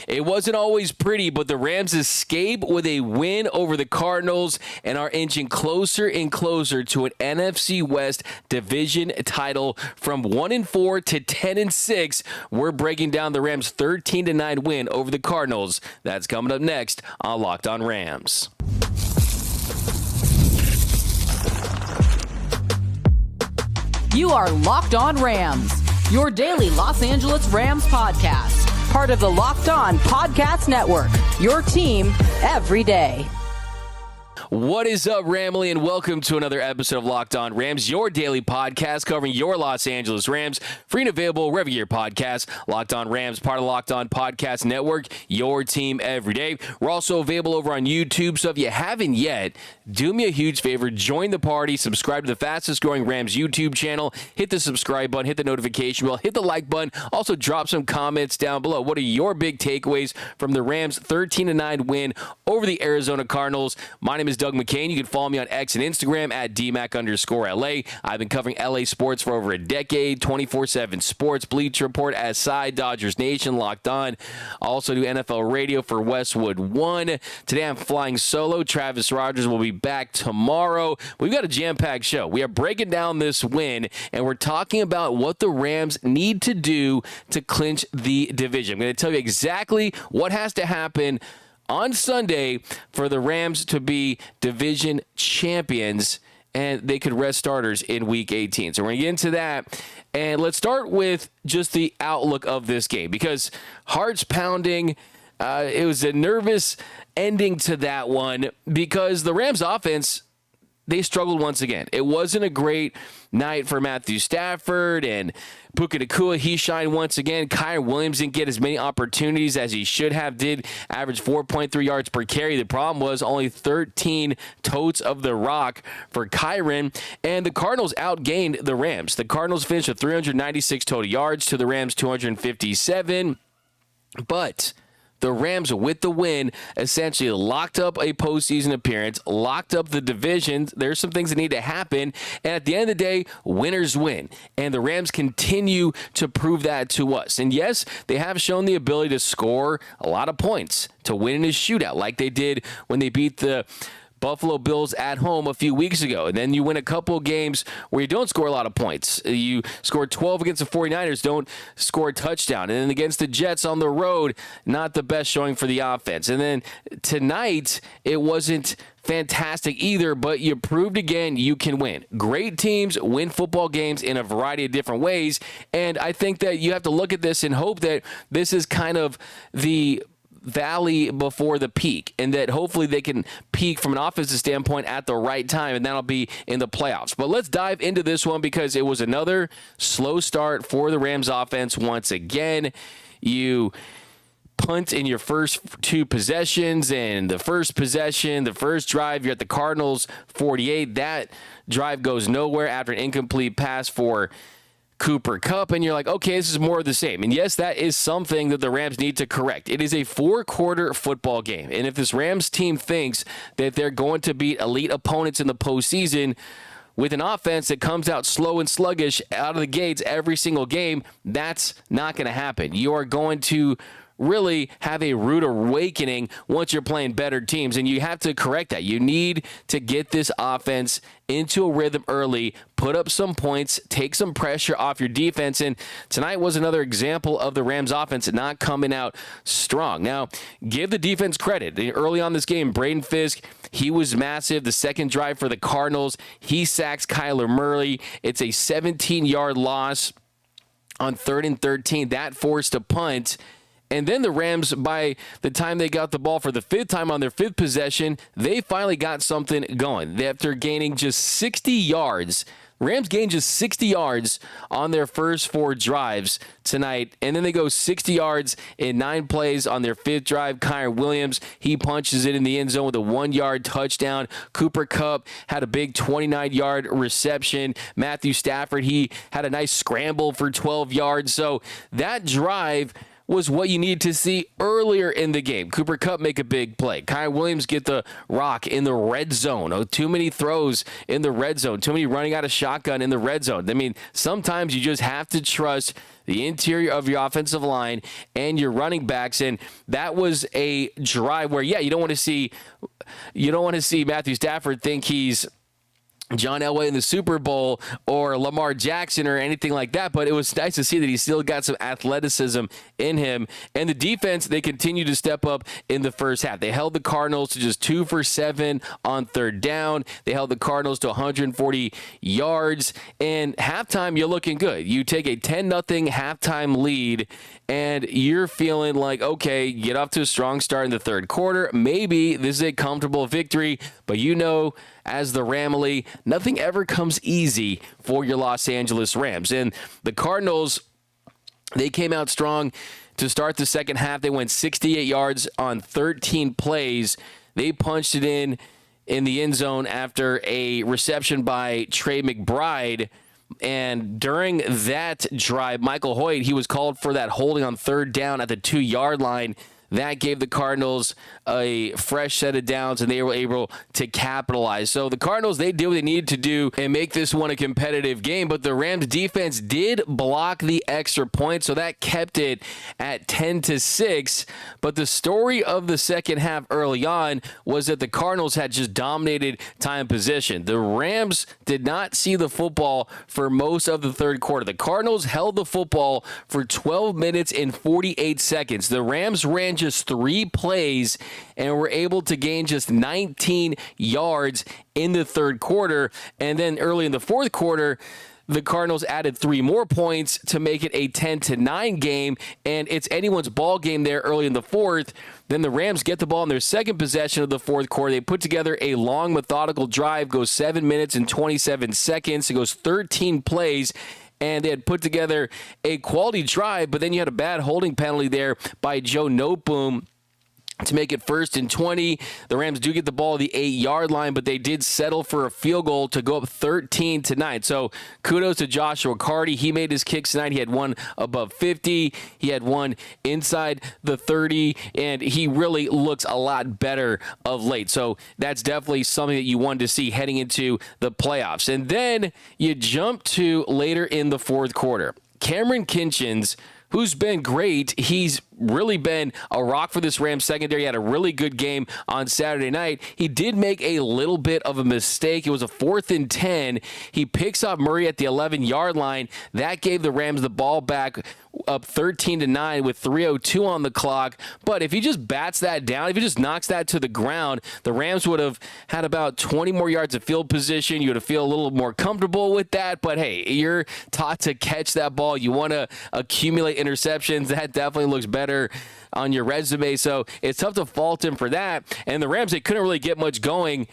It wasn't always pretty, but the Rams escape with a win over the Cardinals and are inching closer and closer to an NFC West division title. From 1-4 to 10-6, we're breaking down the Rams' 13-9 win over the Cardinals. That's coming up next on Locked On Rams. You are Locked On Rams, your daily Los Angeles Rams podcast. Part of the Locked On Podcast Network, your team every day. What is up, Ramley, and welcome to another episode of Locked On Rams, your daily podcast covering your Los Angeles Rams. Free and available wherever your podcast. Locked On Rams, part of the Locked On Podcast Network, your team every day. We're also available over on YouTube, so if you haven't yet, do me a huge favor, join the party, subscribe to the fastest growing Rams YouTube channel, hit the subscribe button, hit the notification bell, hit the like button, also drop some comments down below. What are your big takeaways from the Rams' 13-9 win over the Arizona Cardinals? My name is Doug McCain. You can follow me on X and Instagram at DMac_LA. I've been covering LA sports for over a decade, 24/7 sports, Bleacher Report, SI, Dodgers Nation, Locked On. I also do NFL radio for Westwood One. Today I'm flying solo. Travis Rogers will be back tomorrow. We've got a jam-packed show. We are breaking down this win, and we're talking about what the Rams need to do to clinch the division. I'm going to tell you exactly what has to happen on Sunday for the Rams to be division champions, and they could rest starters in Week 18. So we're going to get into that, and let's start with just the outlook of this game, because hearts pounding. It was a nervous ending to that one because the Rams offense, they struggled once again. It wasn't a great night for Matthew Stafford, and Puka Nacua, he shined once again. Kyren Williams didn't get as many opportunities as he should have, did average 4.3 yards per carry. The problem was only 13 totes of the rock for Kyren, and the Cardinals outgained the Rams. The Cardinals finished with 396 total yards to the Rams 257, but the Rams, with the win, essentially locked up a postseason appearance, locked up the division. There's some things that need to happen, and at the end of the day, winners win. And the Rams continue to prove that to us. And yes, they have shown the ability to score a lot of points, to win in a shootout, like they did when they beat the Buffalo Bills at home a few weeks ago. And then you win a couple of games where you don't score a lot of points. You score 12 against the 49ers, don't score a touchdown. And then against the Jets on the road, not the best showing for the offense. And then tonight, it wasn't fantastic either, but you proved again you can win. Great teams win football games in a variety of different ways. And I think that you have to look at this and hope that this is kind of the valley before the peak, and that hopefully they can peak from an offensive standpoint at the right time, and that'll be in the playoffs. But let's dive into this one because it was another slow start for the Rams offense once again. You punt in your first two possessions, and the first possession, the first drive, you're at the Cardinals 48. That drive goes nowhere after an incomplete pass for Cooper Kupp, and you're like, okay, this is more of the same. And yes, that is something that the Rams need to correct. It is a four-quarter football game, and if this Rams team thinks that they're going to beat elite opponents in the postseason with an offense that comes out slow and sluggish out of the gates every single game, that's not going to happen. You are going to really have a rude awakening once you're playing better teams, and you have to correct that. You need to get this offense into a rhythm early, put up some points, take some pressure off your defense, and tonight was another example of the Rams offense not coming out strong. Now, give the defense credit. Early on this game, Braden Fisk, he was massive. The second drive for the Cardinals, he sacks Kyler Murray. It's a 17-yard loss on 3rd and 13. That forced a punt. And then the Rams, by the time they got the ball for the fifth time on their fifth possession, they finally got something going. After gaining just 60 yards, Rams gained just 60 yards on their first four drives tonight, and then they go 60 yards in 9 plays on their fifth drive. Kyren Williams, he punches it in the end zone with a 1-yard touchdown. Cooper Kupp had a big 29-yard reception. Matthew Stafford, he had a nice scramble for 12 yards. So that drive was what you need to see earlier in the game. Cooper Kupp make a big play. Kyle Williams get the rock in the red zone. Oh, too many throws in the red zone. Too many running out of shotgun in the red zone. I mean, sometimes you just have to trust the interior of your offensive line and your running backs. And that was a drive where, you don't want to see Matthew Stafford think he's John Elway in the Super Bowl or Lamar Jackson or anything like that, but it was nice to see that he still got some athleticism in him. And the defense, they continue to step up in the first half. They held the Cardinals to just 2 for 7 on third down. They held the Cardinals to 140 yards. And halftime, you're looking good. You take a 10-0 halftime lead, and you're feeling like, okay, get off to a strong start in the third quarter. Maybe this is a comfortable victory, but as the Ramley, nothing ever comes easy for your Los Angeles Rams. And the Cardinals, they came out strong to start the second half. They went 68 yards on 13 plays. They punched it in the end zone after a reception by Trey McBride. And during that drive, Michael Hoyt, he was called for that holding on third down at the 2-yard line. That gave the Cardinals a fresh set of downs, and they were able to capitalize. So the Cardinals, they did what they needed to do and make this one a competitive game, but the Rams defense did block the extra point, so that kept it at 10-6. But the story of the second half early on was that the Cardinals had just dominated time possession. The Rams did not see the football for most of the third quarter. The Cardinals held the football for 12 minutes and 48 seconds. The Rams ran just 3 plays and were able to gain just 19 yards in the third quarter. And then early in the fourth quarter, the Cardinals added 3 more points to make it a 10-9 game, and it's anyone's ball game there early in the fourth. Then the Rams get the ball in their second possession of the fourth quarter. They put together a long, methodical drive, goes 7 minutes and 27 seconds. It goes 13 plays. And they had put together a quality drive, but then you had a bad holding penalty there by Joe Noteboom to make it 1st and 20. The Rams do get the ball at the 8-yard line, but they did settle for a field goal to go up 13-9. So kudos to Joshua Carty. He made his kicks tonight. He had one above 50. He had one inside the 30, and he really looks a lot better of late. So that's definitely something that you wanted to see heading into the playoffs. And then you jump to later in the fourth quarter. Cameron Kinchens, who's been great. He's really been a rock for this Rams secondary. He had a really good game on Saturday night. He did make a little bit of a mistake. It was a 4th and 10. He picks off Murray at the 11-yard line. That gave the Rams the ball back up 13-9 with 3:02 on the clock. But if he just bats that down, if he just knocks that to the ground, the Rams would have had about 20 more yards of field position. You would have feel a little more comfortable with that. But hey, you're taught to catch that ball. You want to accumulate interceptions. That definitely looks better on your resume. So it's tough to fault him for that. And the Rams, they couldn't really get much going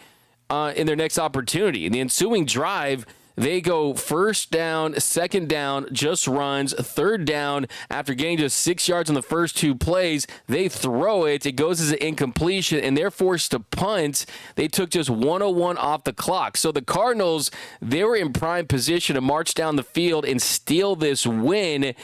in their next opportunity. In the ensuing drive, they go 1st down, 2nd down, just runs, 3rd down. After getting just 6 yards on the first 2 plays, they throw it. It goes as an incompletion, and they're forced to punt. They took just 1:01 off the clock. So the Cardinals, they were in prime position to march down the field and steal this win,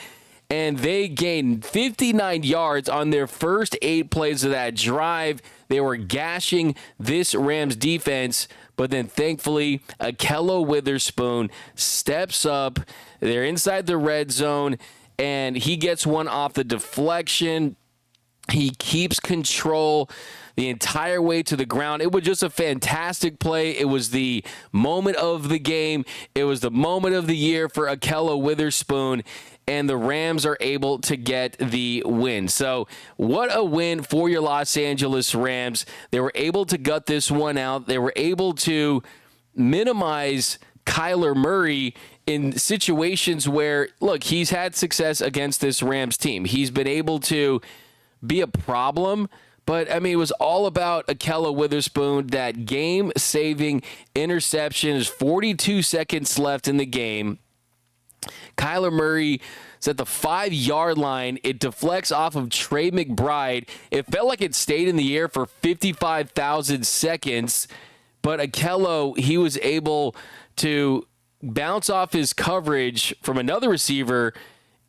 and they gained 59 yards on their first 8 plays of that drive. They were gashing this Rams defense, but then thankfully, Ahkello Witherspoon steps up. They're inside the red zone, and he gets one off the deflection. He keeps control the entire way to the ground. It was just a fantastic play. It was the moment of the game. It was the moment of the year for Ahkello Witherspoon, and the Rams are able to get the win. So what a win for your Los Angeles Rams. They were able to gut this one out. They were able to minimize Kyler Murray in situations where, look, he's had success against this Rams team. He's been able to be a problem, but, I mean, it was all about Ahkello Witherspoon, that game-saving interception. There's 42 seconds left in the game. Kyler Murray is at the 5-yard line. It deflects off of Trey McBride. It felt like it stayed in the air for 55,000 seconds, but Ahkello, he was able to bounce off his coverage from another receiver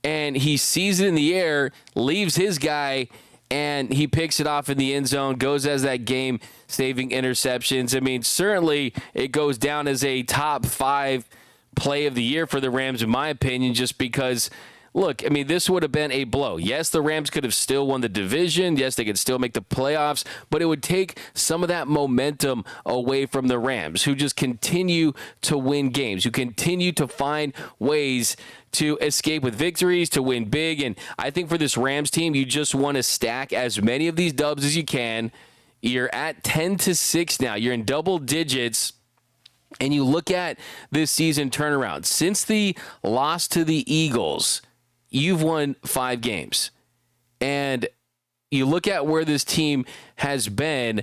and he sees it in the air, leaves his guy, and he picks it off in the end zone, goes as that game-saving interceptions. I mean, certainly it goes down as a top 5 play of the year for the Rams, in my opinion, just because, look, I mean, this would have been a blow. Yes, the Rams could have still won the division. Yes, they could still make the playoffs, but it would take some of that momentum away from the Rams, who just continue to win games, who continue to find ways to escape with victories, to win big. And I think for this Rams team, you just want to stack as many of these dubs as you can. You're at 10-6 now. You're in double digits. And you look at this season turnaround. Since the loss to the Eagles, you've won 5 games. And you look at where this team has been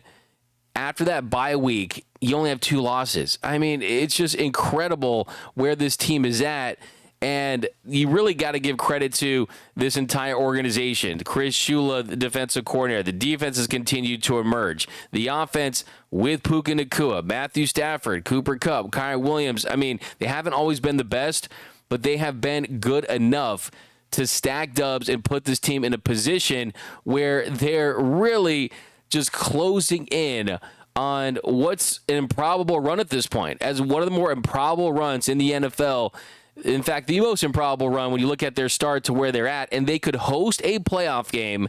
after that bye week, you only have 2 losses. I mean, it's just incredible where this team is at. And you really got to give credit to this entire organization. Chris Shula, the defensive coordinator. The defense has continued to emerge. The offense with Puka Nacua, Matthew Stafford, Cooper Kupp, Kyrie Williams. I mean, they haven't always been the best, but they have been good enough to stack dubs and put this team in a position where they're really just closing in on what's an improbable run at this point, as one of the more improbable runs in the NFL. In fact, the most improbable run when you look at their start to where they're at, and they could host a playoff game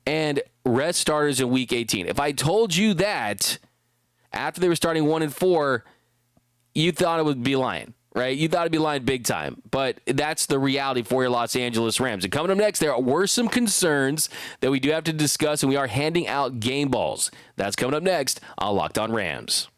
and rest starters in Week 18. If I told you that after they were starting 1-4, you thought it would be lying, right? You thought it'd be lying big time, but that's the reality for your Los Angeles Rams. And coming up next, there were some concerns that we do have to discuss, and we are handing out game balls. That's coming up next on Locked On Rams.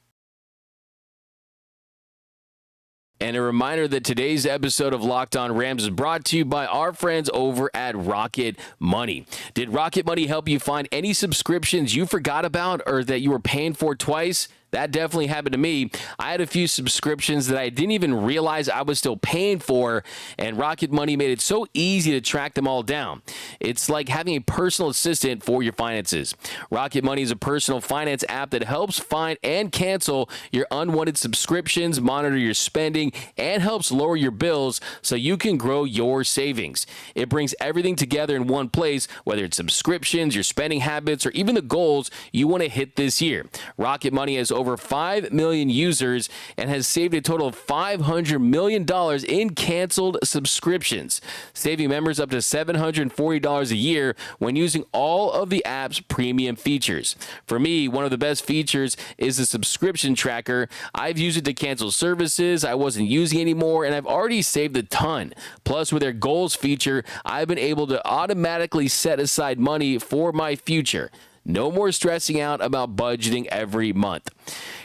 And a reminder that today's episode of Locked On Rams is brought to you by our friends over at Rocket Money. Did Rocket Money help you find any subscriptions you forgot about or that you were paying for twice? That definitely happened to me. I had a few subscriptions that I didn't even realize I was still paying for, and Rocket Money made it so easy to track them all down. It's like having a personal assistant for your finances. Rocket Money is a personal finance app that helps find and cancel your unwanted subscriptions, monitor your spending, and helps lower your bills so you can grow your savings. It brings everything together in one place, whether it's subscriptions, your spending habits, or even the goals you want to hit this year. Rocket Money has over 5 million users and has saved a total of $500 million in canceled subscriptions, saving members up to $740 a year when using all of the app's premium features. For me, one of the best features is the subscription tracker. I've used it to cancel services I wasn't using anymore, and I've already saved a ton. Plus, with their goals feature, I've been able to automatically set aside money for my future. No more stressing out about budgeting every month.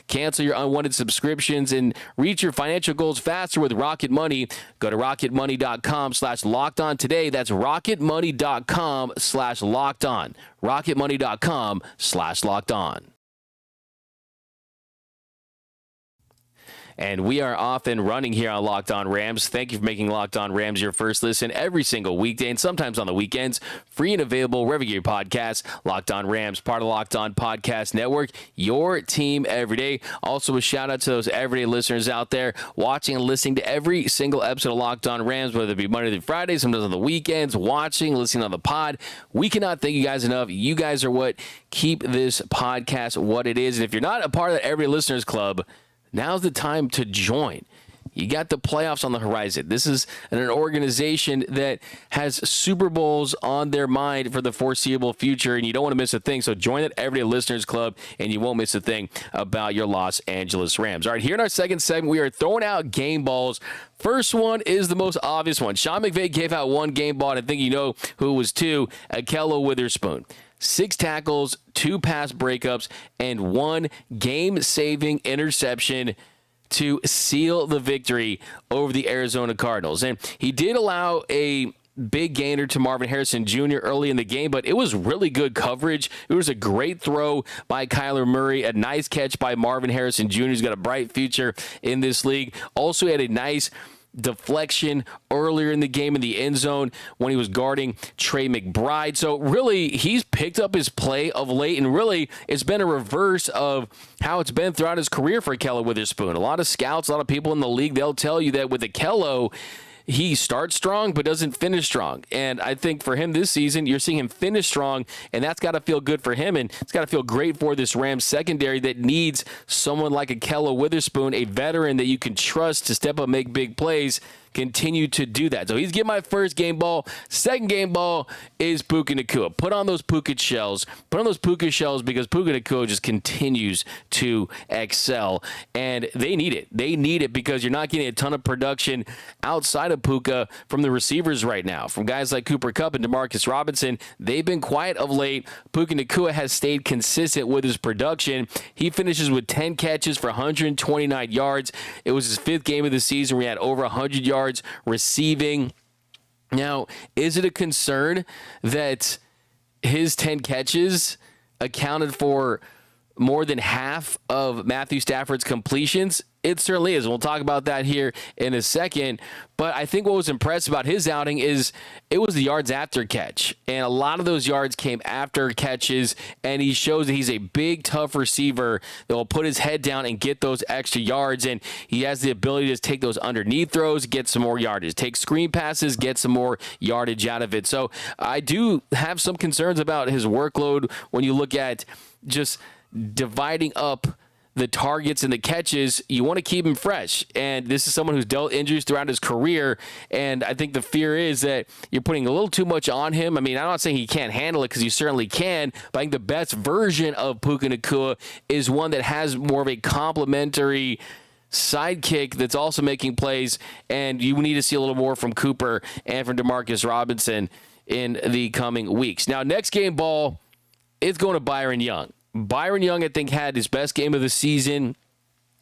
Cancel your unwanted subscriptions and reach your financial goals faster with Rocket Money. Go to rocketmoney.com/lockedon today. That's rocketmoney.com/lockedon. rocketmoney.com/lockedon. And we are off and running here on Locked On Rams. Thank you for making Locked On Rams your first listen every single weekday and sometimes on the weekends. Free and available wherever you get your podcasts. Locked On Rams, part of Locked On Podcast Network, your team every day. Also, a shout out to those everyday listeners out there watching and listening to every single episode of Locked On Rams, whether it be Monday through Friday, sometimes on the weekends, watching, listening on the pod. We cannot thank you guys enough. You guys are what keep this podcast what it is. And if you're not a part of the Everyday Listeners Club, now's the time to join. You got the playoffs on the horizon. This is an organization that has Super Bowls on their mind for the foreseeable future, and you don't want to miss a thing. So join that Everyday Listeners Club, and you won't miss a thing about your Los Angeles Rams. All right, here in our second segment, we are throwing out game balls. First one is the most obvious one. Sean McVay gave out one game ball, and I think you know who it was two, Ahkello Witherspoon. 6 tackles, 2 pass breakups, and 1 game-saving interception to seal the victory over the Arizona Cardinals. And he did allow a big gainer to Marvin Harrison Jr. early in the game, but it was really good coverage. It was a great throw by Kyler Murray, a nice catch by Marvin Harrison Jr., who's got a bright future in this league. Also had a nice deflection earlier in the game in the end zone when he was guarding Trey McBride. So really, he's picked up his play of late, and really, it's been a reverse of how it's been throughout his career for Ahkello Witherspoon. A lot of scouts, a lot of people in the league, they'll tell you that with Ahkello, he starts strong but doesn't finish strong. And I think for him this season, you're seeing him finish strong, and that's got to feel good for him, and it's got to feel great for this Rams secondary that needs someone like Ahkello Witherspoon, a veteran that you can trust to step up, make big plays, continue to do that. So he's getting my first game ball. Second game ball is Puka Nacua. Put on those Puka shells. Put on those Puka shells because Puka Nacua just continues to excel, and they need it. They need it because you're not getting a ton of production outside of Puka from the receivers right now. From guys like Cooper Kupp and Demarcus Robinson, they've been quiet of late. Puka Nacua has stayed consistent with his production. He finishes with 10 catches for 129 yards. It was his 5th game of the season where he had over 100 yards receiving. Now, is it a concern that his 10 catches accounted for more than half of Matthew Stafford's completions? It certainly is. We'll talk about that here in a second. But I think what was impressive about his outing is it was the yards after catch. And a lot of those yards came after catches. And he shows that he's a big, tough receiver that will put his head down and get those extra yards. And he has the ability to take those underneath throws, get some more yardage. Take screen passes, get some more yardage out of it. So I do have some concerns about his workload when you look at just dividing up the targets and the catches. You want to keep him fresh, and this is someone who's dealt injuries throughout his career, and I think the fear is that you're putting a little too much on him. I mean, I'm not saying he can't handle it because he certainly can, but I think the best version of Puka Nacua is one that has more of a complementary sidekick that's also making plays, and you need to see a little more from Cooper and from Demarcus Robinson in the coming weeks. Now, next game ball is going to Byron Young. Byron Young, I think, had his best game of the season,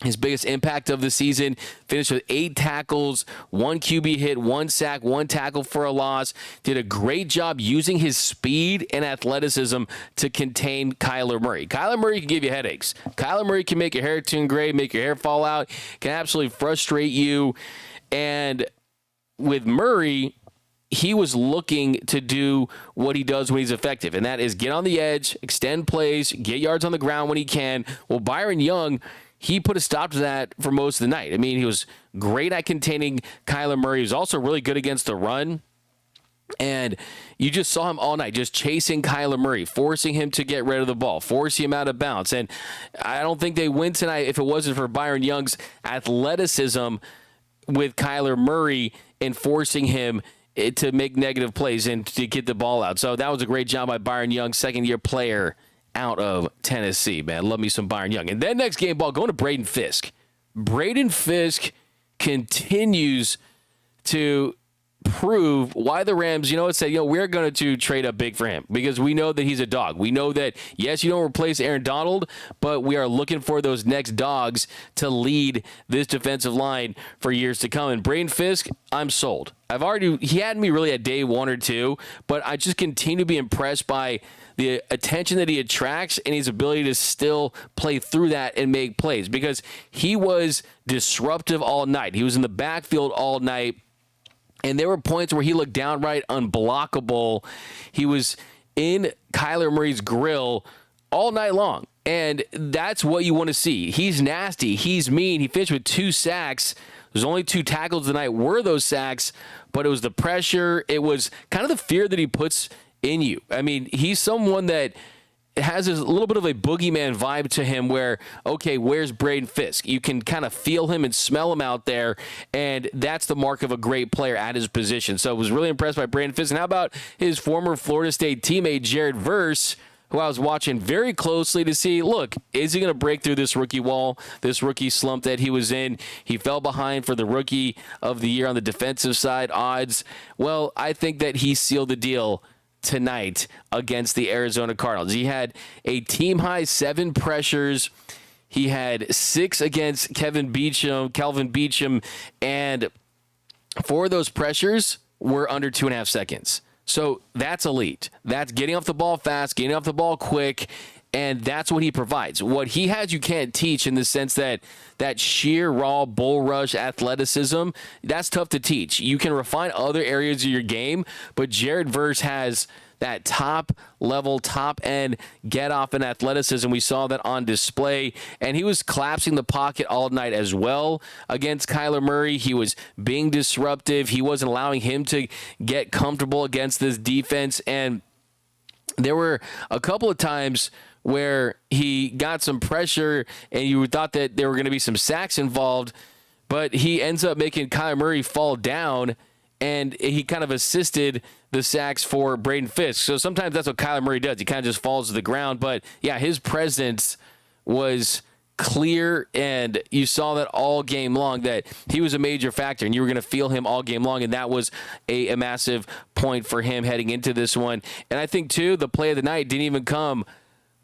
his biggest impact of the season. Finished with 8 tackles, 1 QB hit, 1 sack, 1 tackle for a loss. Did a great job using his speed and athleticism to contain Kyler Murray. Kyler Murray can give you headaches. Kyler Murray can make your hair turn gray, make your hair fall out, can absolutely frustrate you. And with Murray, he was looking to do what he does when he's effective, and that is get on the edge, extend plays, get yards on the ground when he can. Well, Byron Young, he put a stop to that for most of the night. I mean, he was great at containing Kyler Murray. He was also really good against the run, and you just saw him all night just chasing Kyler Murray, forcing him to get rid of the ball, forcing him out of bounds. And I don't think they win tonight if it wasn't for Byron Young's athleticism with Kyler Murray and forcing him to make negative plays and to get the ball out. So that was a great job by Byron Young, second-year player out of Tennessee, man. Love me some Byron Young. And then next game ball, going to Braden Fisk. Braden Fisk continues to prove why the Rams, said, we're going to trade up big for him because we know that he's a dog. We know that, yes, you don't replace Aaron Donald, but we are looking for those next dogs to lead this defensive line for years to come. And Braden Fisk, I'm sold. He had me really at day 1 or 2, but I just continue to be impressed by the attention that he attracts and his ability to still play through that and make plays because he was disruptive all night. He was in the backfield all night. And there were points where he looked downright unblockable. He was in Kyler Murray's grill all night long. And that's what you want to see. He's nasty. He's mean. He finished with 2 sacks. There's only 2 tackles tonight were those sacks, but it was the pressure. It was kind of the fear that he puts in you. I mean, he's someone that has a little bit of a boogeyman vibe to him where, okay, where's Braden Fisk? You can kind of feel him and smell him out there, and that's the mark of a great player at his position. So I was really impressed by Braden Fisk. And how about his former Florida State teammate, Jared Verse, who I was watching very closely to see, look, is he going to break through this rookie wall, this rookie slump that he was in? He fell behind for the rookie of the year on the defensive side odds. Well, I think that he sealed the deal tonight against the Arizona Cardinals. He had a team-high 7 pressures. He had 6 against Calvin Beachum, and 4 of those pressures were under 2.5 seconds. So that's elite. That's getting off the ball fast, getting off the ball quick, and that's what he provides. What he has you can't teach in the sense that sheer raw bull rush athleticism, that's tough to teach. You can refine other areas of your game, but Jared Verse has that top level, top end get off and athleticism. We saw that on display, and he was collapsing the pocket all night as well against Kyler Murray. He was being disruptive. He wasn't allowing him to get comfortable against this defense, and there were a couple of times where he got some pressure and you thought that there were going to be some sacks involved, but he ends up making Kyler Murray fall down, and he kind of assisted the sacks for Braden Fisk. So sometimes that's what Kyler Murray does. He kind of just falls to the ground. But, yeah, his presence was clear, and you saw that all game long, that he was a major factor, and you were going to feel him all game long, and that was a massive point for him heading into this one. And I think, too, the play of the night didn't even come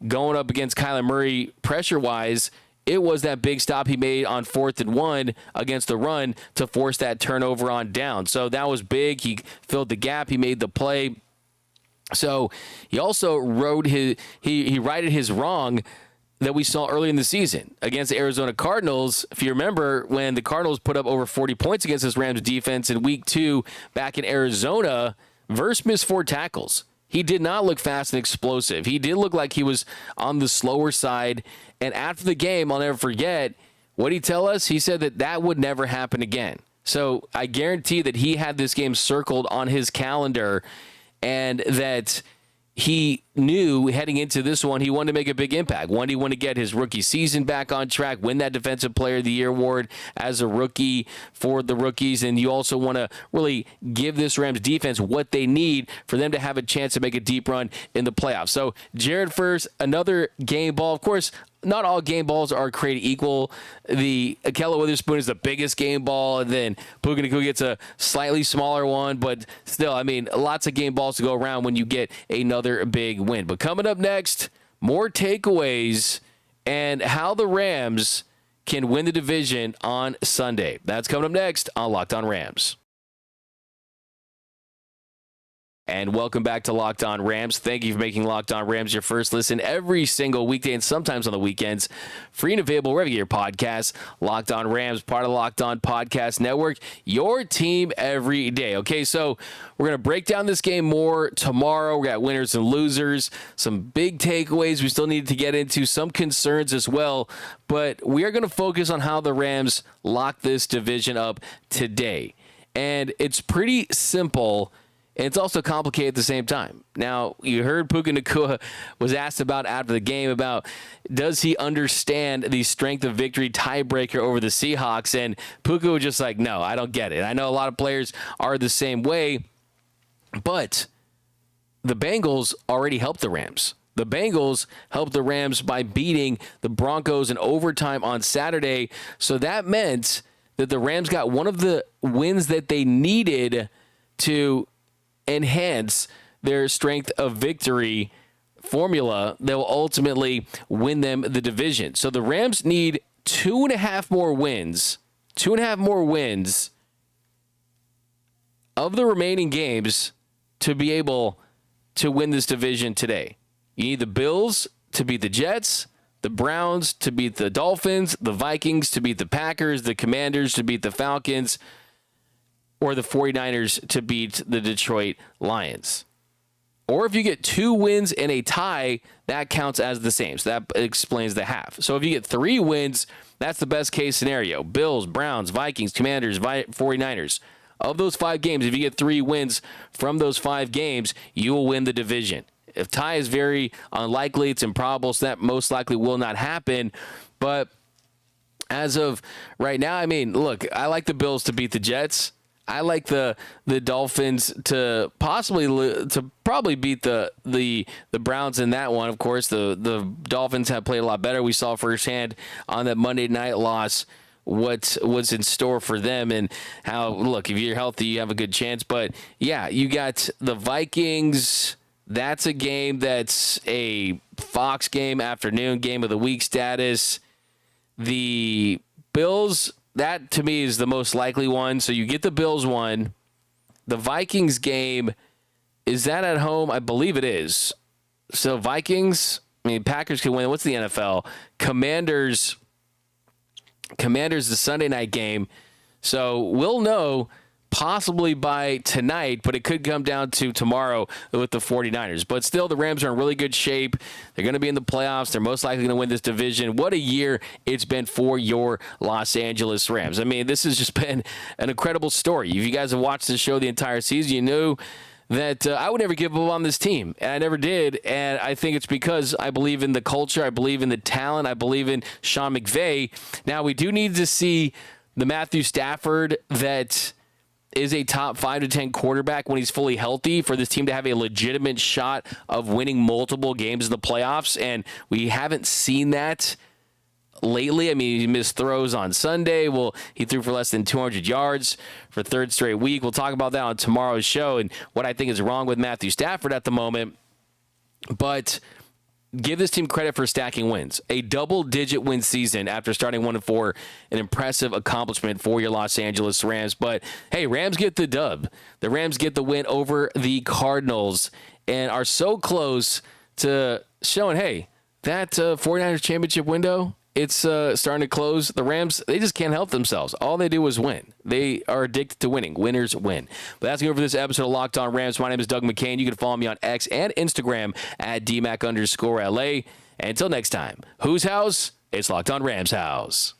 going up against Kyler Murray pressure-wise. It was that big stop he made on 4th and 1 against the run to force that turnover on down. So that was big. He filled the gap. He made the play. So he also he righted his wrong that we saw early in the season against the Arizona Cardinals. If you remember, when the Cardinals put up over 40 points against this Rams defense in week 2 back in Arizona, Verse missed 4 tackles. He did not look fast and explosive. He did look like he was on the slower side. And after the game, I'll never forget, what did he tell us? He said that would never happen again. So I guarantee that he had this game circled on his calendar, and that he knew heading into this one, he wanted to make a big impact. One, he wanted to get his rookie season back on track, win that Defensive Player of the Year award as a rookie for the rookies. And you also want to really give this Rams defense what they need for them to have a chance to make a deep run in the playoffs. So Jared Verse, another game ball. Of course, not all game balls are created equal. The Ahkello Witherspoon is the biggest game ball, and then Puka Nacua gets a slightly smaller one, but still, I mean, lots of game balls to go around when you get another big win. But coming up next, more takeaways and how the Rams can win the division on Sunday. That's coming up next on Locked On Rams. And welcome back to Locked On Rams. Thank you for making Locked On Rams your first listen every single weekday and sometimes on the weekends. Free and available wherever you get your podcasts. Locked On Rams, part of the Locked On Podcast Network. Your team every day. Okay, so we're going to break down this game more tomorrow. We got winners and losers, some big takeaways we still need to get into, some concerns as well. But we are going to focus on how the Rams lock this division up today. And it's pretty simple. And it's also complicated at the same time. Now, you heard Puka Nacua was asked about after the game about, does he understand the strength of victory tiebreaker over the Seahawks? And Puka was just like, no, I don't get it. I know a lot of players are the same way, but the Bengals already helped the Rams. The Bengals helped the Rams by beating the Broncos in overtime on Saturday. So that meant that the Rams got one of the wins that they needed to enhance their strength of victory formula that will ultimately win them the division. So the Rams need 2.5 more wins. 2.5 more wins of the remaining games to be able to win this division today. You need the Bills to beat the Jets, the Browns to beat the Dolphins, the Vikings to beat the Packers, the Commanders to beat the Falcons, or the 49ers to beat the Detroit Lions. Or if you get 2 wins and a tie, that counts as the same. So that explains the half. So if you get 3 wins, that's the best case scenario. Bills, Browns, Vikings, Commanders, 49ers. Of those 5 games, if you get 3 wins from those 5 games, you will win the division. If tie is very unlikely, it's improbable, so that most likely will not happen. But as of right now, I mean, look, I like the Bills to beat the Jets. I like the Dolphins to probably beat the Browns in that one. Of course, the Dolphins have played a lot better. We saw firsthand on that Monday night loss what was in store for them, and how, look, if you're healthy, you have a good chance. But yeah, you got the Vikings. That's a game that's a Fox game, afternoon game of the week status. The Bills, that to me is the most likely one. So you get the Bills one. The Vikings game, is that at home? I believe it is. So Vikings, I mean, Packers can win. What's the NFL? Commanders the Sunday night game. So we'll know possibly by tonight, but it could come down to tomorrow with the 49ers. But still, the Rams are in really good shape. They're going to be in the playoffs. They're most likely going to win this division. What a year it's been for your Los Angeles Rams. I mean, this has just been an incredible story. If you guys have watched this show the entire season, you knew that I would never give up on this team, and I never did, and I think it's because I believe in the culture, I believe in the talent, I believe in Sean McVay. Now, we do need to see the Matthew Stafford that is a top 5 to 10 quarterback when he's fully healthy for this team to have a legitimate shot of winning multiple games in the playoffs, and we haven't seen that lately. I mean, he missed throws on Sunday. Well, he threw for less than 200 yards for third straight week. We'll talk about that on tomorrow's show and what I think is wrong with Matthew Stafford at the moment. But give this team credit for stacking wins. A double-digit win season after starting 1-4, an impressive accomplishment for your Los Angeles Rams. But, hey, Rams get the dub. The Rams get the win over the Cardinals and are so close to showing, hey, that 49ers championship window, it's starting to close. The Rams, they just can't help themselves. All they do is win. They are addicted to winning. Winners win. But that's going to go for this episode of Locked On Rams. My name is Doug McCain. You can follow me on X and Instagram at DMAC_LA. And until next time, whose house? It's Locked On Rams house.